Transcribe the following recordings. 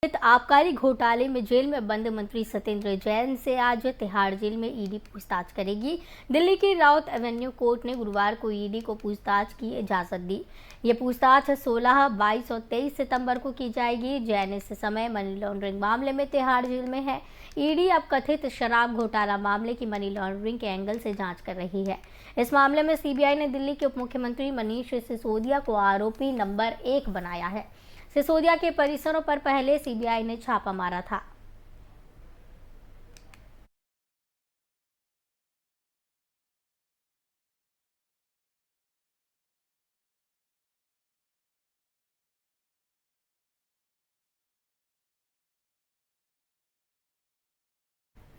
आबकारी घोटाले में जेल में बंद मंत्री सत्येंद्र जैन से आज तिहाड़ जेल में ईडी पूछताछ करेगी। दिल्ली की राउत एवेन्यू कोर्ट ने गुरुवार को ईडी को पूछताछ की इजाजत दी। ये पूछताछ 16, 22 और 23 सितंबर को की जाएगी। जैन इस समय मनी लॉन्ड्रिंग मामले में तिहाड़ जेल में है। ईडी अब कथित शराब घोटाला मामले की मनी लॉन्ड्रिंग के एंगल से जांच कर रही है। इस मामले में सीबीआई ने दिल्ली के उप मुख्यमंत्री मनीष सिसोदिया को आरोपी नंबर 1 बनाया है। सिसोदिया के परिसरों पर पहले सीबीआई ने छापा मारा था।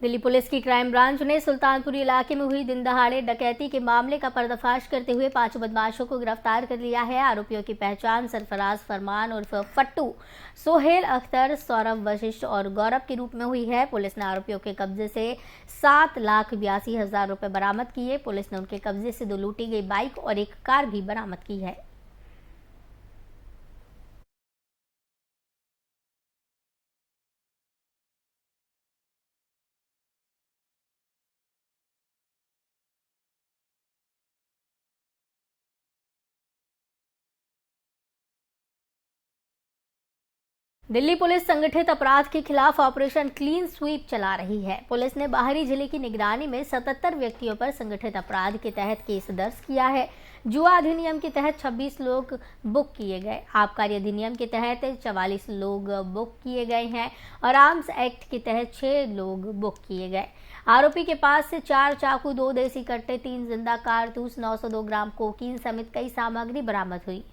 दिल्ली पुलिस की क्राइम ब्रांच ने सुल्तानपुर इलाके में हुई दिन दहाड़े डकैती के मामले का पर्दाफाश करते हुए 5 बदमाशों को गिरफ्तार कर लिया है। आरोपियों की पहचान सरफराज फरमान उर्फ फट्टू, सोहेल अख्तर, सौरभ वशिष्ठ और गौरव के रूप में हुई है। पुलिस ने आरोपियों के कब्जे से 7,82,000 रुपए बरामद किए। पुलिस ने उनके कब्जे से 2 लूटी गई बाइक और एक कार भी बरामद की है। दिल्ली पुलिस संगठित अपराध के खिलाफ ऑपरेशन क्लीन स्वीप चला रही है। पुलिस ने बाहरी जिले की निगरानी में 77 व्यक्तियों पर संगठित अपराध के तहत केस दर्ज किया है। जुआ अधिनियम के तहत 26 लोग बुक किए गए। आबकारी अधिनियम के तहत 44 लोग बुक किए गए हैं और आर्म्स एक्ट के तहत 6 लोग बुक किए गए। आरोपी के पास से 4 चाकू, 2 देसी कट्टे, 3 जिंदा कारतूस, 902 ग्राम कोकीन समेत कई सामग्री बरामद हुई।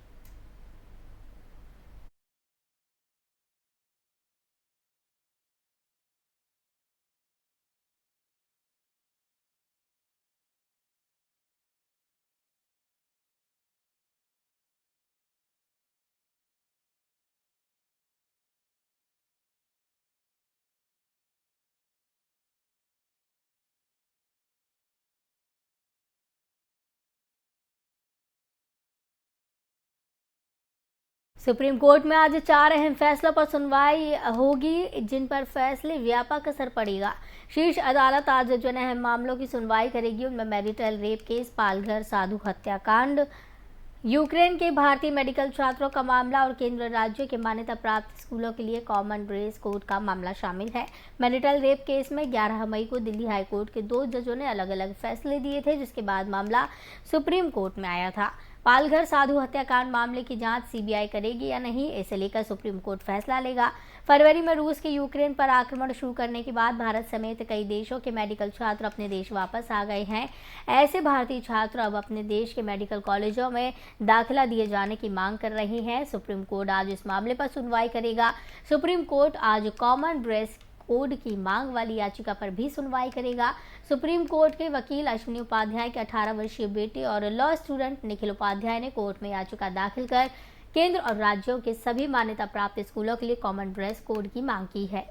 सुप्रीम कोर्ट में आज 4 अहम फैसलों पर सुनवाई होगी, जिन पर फैसले व्यापक असर पड़ेगा। शीर्ष अदालत आज जिन अहम मामलों की सुनवाई करेगी उनमें मैरिटल रेप केस, पालघर साधु हत्याकांड, यूक्रेन के भारतीय मेडिकल छात्रों का मामला और केंद्र राज्यों के मान्यता प्राप्त स्कूलों के लिए कॉमन ड्रेस कोड का मामला शामिल है। मैरिटल रेप केस में 11 मई को दिल्ली हाईकोर्ट के 2 जजों ने अलग अलग फैसले दिए थे, जिसके बाद मामला सुप्रीम कोर्ट में आया था। पालघर साधु हत्याकांड मामले की जांच सीबीआई करेगी या नहीं, इसे लेकर सुप्रीम कोर्ट फैसला लेगा। फरवरी में रूस के यूक्रेन पर आक्रमण शुरू करने के बाद भारत समेत कई देशों के मेडिकल छात्र अपने देश वापस आ गए हैं। ऐसे भारतीय छात्र अब अपने देश के मेडिकल कॉलेजों में दाखिला दिए जाने की मांग कर रहे हैं। सुप्रीम कोर्ट आज इस मामले पर सुनवाई करेगा। सुप्रीम कोर्ट आज कॉमन ड्रेस कोड की मांग वाली याचिका पर भी सुनवाई करेगा। सुप्रीम कोर्ट के वकील अश्विनी उपाध्याय के 18 वर्षीय बेटे और लॉ स्टूडेंट निखिल उपाध्याय ने कोर्ट में याचिका दाखिल कर केंद्र और राज्यों के सभी मान्यता प्राप्त स्कूलों के लिए कॉमन ड्रेस कोड की मांग की है।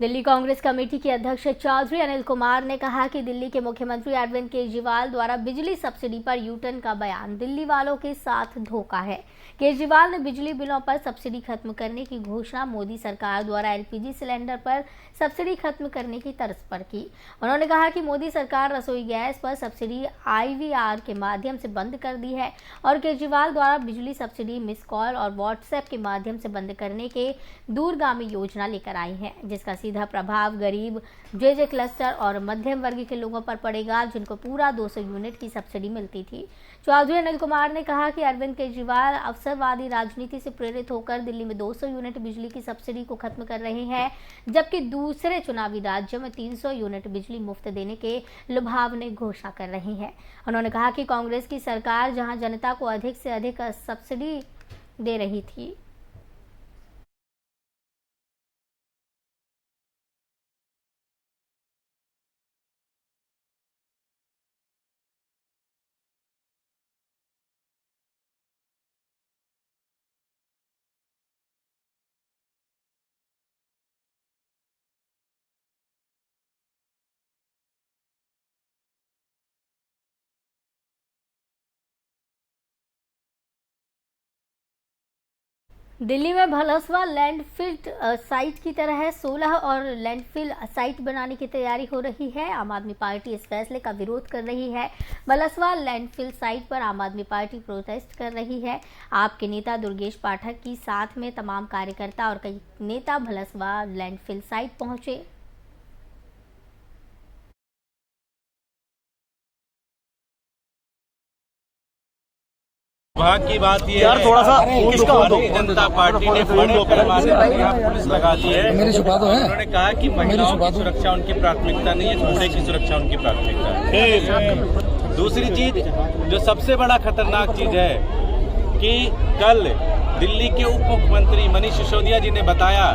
दिल्ली कांग्रेस कमेटी के अध्यक्ष चौधरी अनिल कुमार ने कहा कि दिल्ली के मुख्यमंत्री अरविंद केजरीवाल द्वारा बिजली सब्सिडी पर यू टर्न का बयान दिल्ली वालों के साथ धोखा है। केजरीवाल ने बिजली बिलों पर सब्सिडी खत्म करने की घोषणा मोदी सरकार द्वारा एलपीजी सिलेंडर पर सब्सिडी खत्म करने की तर्ज पर की। उन्होंने कहा कि मोदी सरकार रसोई गैस पर सब्सिडी आईवीआर के माध्यम से बंद कर दी है और केजरीवाल द्वारा बिजली सब्सिडी मिस कॉल और व्हाट्सएप के माध्यम से बंद करने के दूरगामी योजना लेकर आई है, जिसका सीधा प्रभाव गरीब, जेजे क्लस्टर और मध्यम वर्ग के लोगों पर पड़ेगा, जिनको पूरा 200 यूनिट की सब्सिडी मिलती थी। चौधरी अनिल कुमार ने कहा कि अरविंद केजरीवाल अवसरवादी राजनीति से प्रेरित होकर दिल्ली में 200 यूनिट बिजली की सब्सिडी को खत्म कर रहे हैं, जबकि दूसरे चुनावी राज्यों में 300 यूनिट बिजली मुफ्त देने के लुभावनी घोषणा कर रहे हैं। उन्होंने कहा कि कांग्रेस की सरकार जहां जनता को अधिक से अधिक सब्सिडी दे रही थी, दिल्ली में भलसवा लैंडफिल साइट की तरह है 16 और लैंडफिल साइट बनाने की तैयारी हो रही है। आम आदमी पार्टी इस फैसले का विरोध कर रही है। भलसवा लैंडफिल साइट पर आम आदमी पार्टी प्रोटेस्ट कर रही है। आप के नेता दुर्गेश पाठक की साथ में तमाम कार्यकर्ता और कई नेता भलसवा लैंडफिल साइट पहुंचे। वहाँ की बात ये यार थोड़ा सा भारतीय जनता पार्टी ने बड़े पैमाने पर यहाँ पुलिस लगा दी है। उन्होंने कहा कि महिलाओं की सुरक्षा उनकी प्राथमिकता नहीं है, कूड़े की सुरक्षा उनकी प्राथमिकता है। दूसरी चीज जो सबसे बड़ा खतरनाक चीज है कि कल दिल्ली के उप मुख्यमंत्री मनीष सिसोदिया जी ने बताया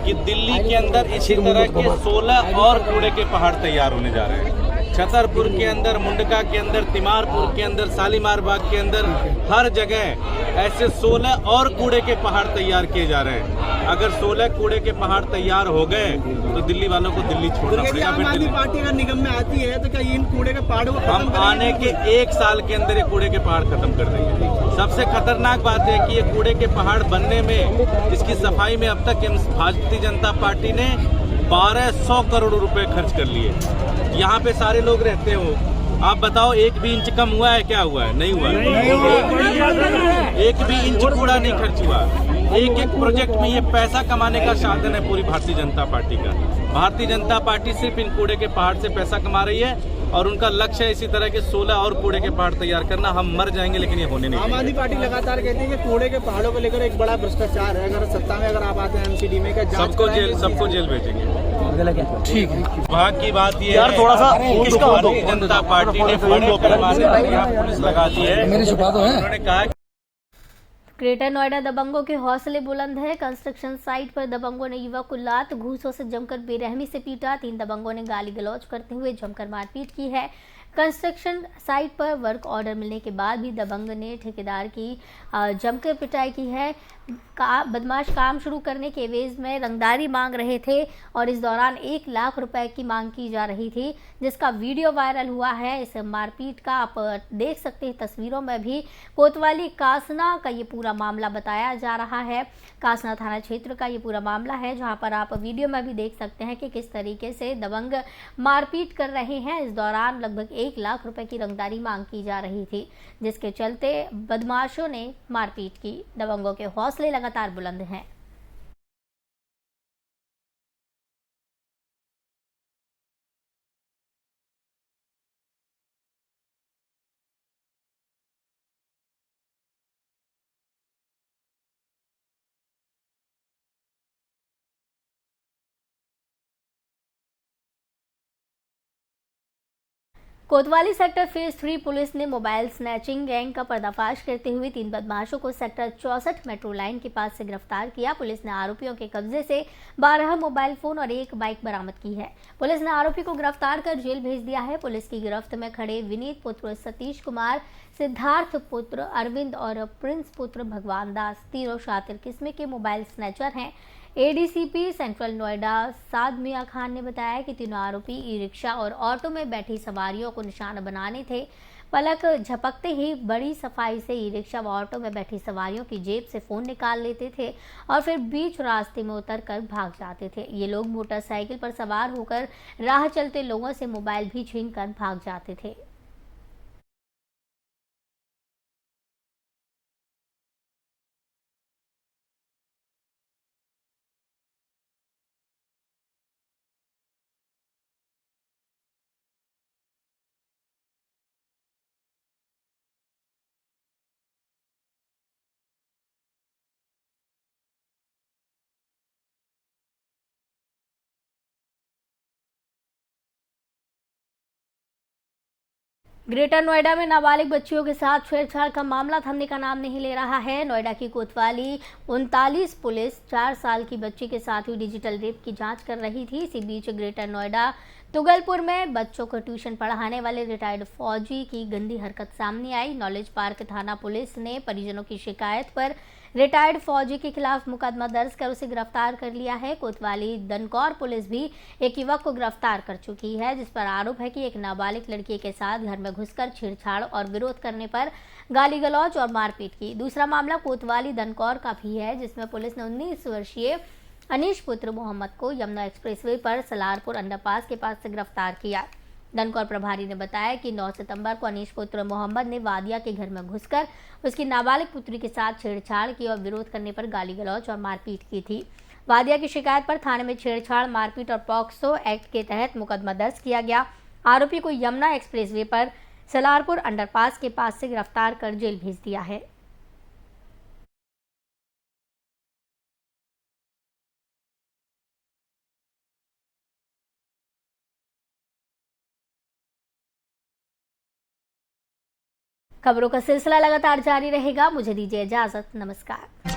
कि दिल्ली के अंदर इसी तरह के 16 और कूड़े के पहाड़ तैयार होने जा रहे हैं। छतरपुर के अंदर, मुंडका के अंदर, तिमारपुर के अंदर, शालीमार बाग के अंदर, हर जगह ऐसे 16 और कूड़े के पहाड़ तैयार किए जा रहे हैं। अगर 16 कूड़े के पहाड़ तैयार हो गए तो दिल्ली वालों को दिल्ली छोड़ना पड़ेगा। आम आदमी पार्टी अगर निगम में आती है तो क्या इन कूड़े के पहाड़ों को हम आने के 1 साल के अंदर ये कूड़े के पहाड़ खत्म कर देंगे। सबसे खतरनाक बात है कि ये कूड़े के पहाड़ बनने में, इसकी सफाई में अब तक भारतीय जनता पार्टी ने 1200 करोड़ रुपए खर्च कर लिए। यहाँ पे सारे लोग रहते हो, आप बताओ 1 भी इंच कम हुआ है? क्या हुआ है? नहीं हुआ है। 1 भी इंच कूड़ा नहीं खर्च हुआ। एक प्रोजेक्ट में ये पैसा कमाने का साधन है पूरी भारतीय जनता पार्टी का। भारतीय जनता पार्टी सिर्फ इन कूड़े के पहाड़ से पैसा कमा रही है और उनका लक्ष्य है इसी तरह के 16 और कूड़े के पहाड़ तैयार करना। हम मर जाएंगे लेकिन ये होने नहीं। आम आदमी पार्टी लगातार कहती है कि कूड़े के पहाड़ों को लेकर एक बड़ा भ्रष्टाचार है। अगर सत्ता में अगर आप आते हैं एमसीडी में का सबको जेल भेजेंगे। ठीक है। वहाँ की बात ये यार थोड़ा सा भारतीय जनता पार्टी ने बड़े पैमाने पर यहाँ पुलिस लगा दी है। उन्होंने कहा ग्रेटर नोएडा दबंगों के हौसले बुलंद है। कंस्ट्रक्शन साइट पर दबंगों ने युवक को लात घूसों से जमकर बेरहमी से पीटा। 3 दबंगों ने गाली गलौज करते हुए जमकर मारपीट की है। कंस्ट्रक्शन साइट पर वर्क ऑर्डर मिलने के बाद भी दबंग ने ठेकेदार की जमकर पिटाई की है। बदमाश काम शुरू करने के एवज में रंगदारी मांग रहे थे और इस दौरान 1 लाख रुपए की मांग की जा रही थी, जिसका वीडियो वायरल हुआ है। इस मारपीट का आप देख सकते हैं तस्वीरों में भी। कोतवाली कासना का ये पूरा मामला बताया जा रहा है। कासना थाना क्षेत्र का ये पूरा मामला है, जहां पर आप वीडियो में भी देख सकते हैं कि किस तरीके से दबंग मारपीट कर रहे हैं। इस दौरान लगभग 1 लाख रुपए की रंगदारी मांग की जा रही थी, जिसके चलते बदमाशों ने मारपीट की। दबंगों के हौसले लगातार बुलंद हैं। कोतवाली सेक्टर फेज 3 पुलिस ने मोबाइल स्नैचिंग गैंग का पर्दाफाश करते हुए 3 बदमाशों को सेक्टर 64 मेट्रो लाइन के पास से गिरफ्तार किया। पुलिस ने आरोपियों के कब्जे से 12 मोबाइल फोन और 1 बाइक बरामद की है। पुलिस ने आरोपी को गिरफ्तार कर जेल भेज दिया है। पुलिस की गिरफ्त में खड़े विनीत पुत्र सतीश कुमार, सिद्धार्थ पुत्र अरविंद और प्रिंस पुत्र भगवान दास तीनों शातिर किस्म के मोबाइल स्नैचर हैं। एडीसीपी सेंट्रल नोएडा साद मियां खान ने बताया कि तीनों आरोपी ई रिक्शा और ऑटो में बैठी सवारियों को निशाना बनाने थे। पलक झपकते ही बड़ी सफाई से ई रिक्शा व ऑटो में बैठी सवारियों की जेब से फोन निकाल लेते थे और फिर बीच रास्ते में उतरकर भाग जाते थे। ये लोग मोटरसाइकिल पर सवार होकर राह चलते लोगों से मोबाइल भी छीनकर भाग जाते थे। ग्रेटर नोएडा में नाबालिग बच्चियों के साथ छेड़छाड़ का मामला थमने का नाम नहीं ले रहा है। नोएडा की कोतवाली 39 पुलिस 4 साल की बच्ची के साथ हुई डिजिटल रेप की जांच कर रही थी। इसी बीच ग्रेटर नोएडा तुगलपुर में बच्चों को ट्यूशन पढ़ाने वाले रिटायर्ड फौजी की गंदी हरकत सामने आई। नॉलेज पार्क थाना पुलिस ने परिजनों की शिकायत पर रिटायर्ड फौजी के खिलाफ मुकदमा दर्ज कर उसे गिरफ्तार कर लिया है। कोतवाली दनकौर पुलिस भी एक युवक को गिरफ्तार कर चुकी है, जिस पर आरोप है कि एक नाबालिग लड़की के साथ घर में घुसकर छेड़छाड़ और विरोध करने पर गाली गलौज और मारपीट की। दूसरा मामला कोतवाली दनकौर का भी है, जिसमें पुलिस ने 19 वर्षीय अनीश पुत्र मोहम्मद को यमुना एक्सप्रेसवे पर सलारपुर अंडरपास के पास से गिरफ्तार किया। दनकौर प्रभारी ने बताया कि 9 सितंबर को अनीश पुत्र मोहम्मद ने वादिया के घर में घुसकर उसकी नाबालिग पुत्री के साथ छेड़छाड़ की और विरोध करने पर गाली गलौज और मारपीट की थी। वादिया की शिकायत पर थाने में छेड़छाड़, मारपीट और पॉक्सो एक्ट के तहत मुकदमा दर्ज किया गया। आरोपी को यमुना एक्सप्रेसवे पर सलारपुर अंडरपास के पास से गिरफ्तार कर जेल भेज दिया है। खबरों का सिलसिला लगातार जारी रहेगा। मुझे दीजिए इजाजत। नमस्कार।